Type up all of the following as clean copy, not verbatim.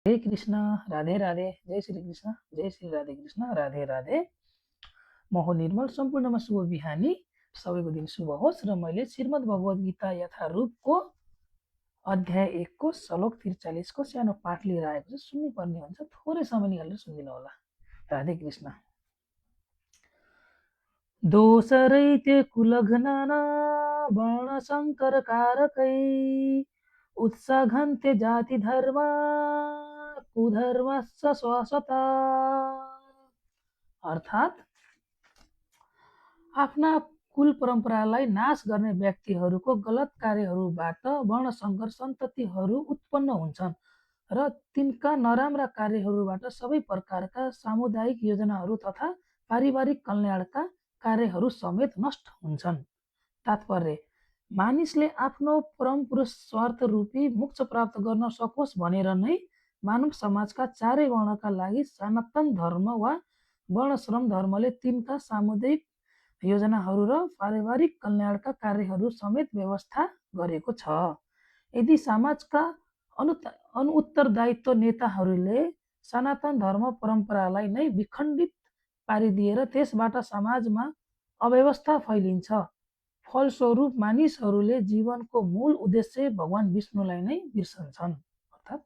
हरे कृष्ण राधे राधे जय श्री कृष्ण जय श्री राधे कृष्ण राधे राधे। म हो निर्मल सम्पूर्णमा शुभ बिहानी। सबैको दिन शुभ होस् र मैले श्रीमद् भगवत गीता यथारूपको अध्याय 1 को श्लोक 43 को सानो पाठ लिएर आएको छु। सुन्नुपर्ने हुन्छ, थोरै समय निकालेर सुनिदिनु होला। राधे कृष्ण। दोष रहिते कुलघ्नाना वर्ण शङ्कर कारकै उत्साघन्ते जाति धर्म कुधर्मश्च शाश्वता। अर्थात् आफ्ना कुल परम्परालाई नाश गर्ने व्यक्तिहरूको गलत कार्यहरूबाट वर्णसङ्कर सन्ततिहरू उत्पन्न हुन्छन् र तिनका नराम्रा कार्यहरूबाट सबै प्रकारका सामुदायिक योजनाहरू तथा पारिवारिक कल्याणका कार्यहरू समेत नष्ट हुन्छन्। तात्पर्य, मानिसले आफ्नो परम पुरुष स्वार्थ रूपी मोक्ष प्राप्त गर्न सकोस् भनेर नै मानव समाजका चारै वर्णका लागि सनातन धर्म वा वर्णश्रम धर्मले तिनका सामुदायिक योजनाहरू र पारिवारिक कल्याणका कार्यहरू समेत व्यवस्था गरेको छ। यदि समाजका अनुत्तरदायित्व नेताहरूले सनातन धर्म परम्परालाई नै विखण्डित पारिदिएर त्यसबाट समाजमा अव्यवस्था फैलिन्छ। फलस्वरूप मानिसहरूले जीवनको मूल उद्देश्य भगवान विष्णुलाई नै बिर्सन्छन्। अर्थात्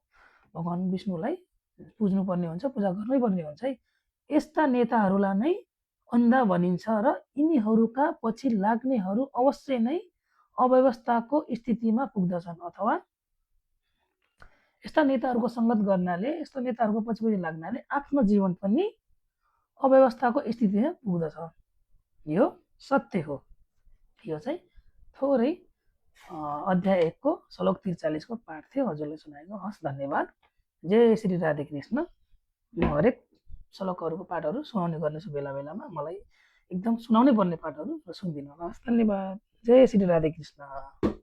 भगवान विष्णुलाई पुज्नुपर्ने हुन्छ, पूजा गर्नै पर्ने हुन्छ है। यस्ता नेताहरूलाई नै अन्धा भनिन्छ र यिनीहरूका पछि लाग्नेहरू अवश्य नै अव्यवस्थाको स्थितिमा पुग्दछन् अथवा यस्ता नेताहरूको सङ्गत गर्नाले, यस्ता नेताहरूको पछि लाग्नाले आफ्नो जीवन पनि अव्यवस्थाको स्थितिमा पुग्दछ। यो सत्य हो। यो चाहिँ थोरै अध्याय 1 को श्लोक 43 को पाठ थियो, हजुरलाई सुनाएको। हस्, धन्यवाद। जय श्री राधे कृष्ण। म हरेक श्लोकहरूको पाठहरू सुनाउने गर्नेछु बेला बेलामा। मलाई एकदम सुनाउनै पर्ने पाठहरू र सुनिदिनु होला। हस्, धन्यवाद। जय श्री राधे कृष्ण।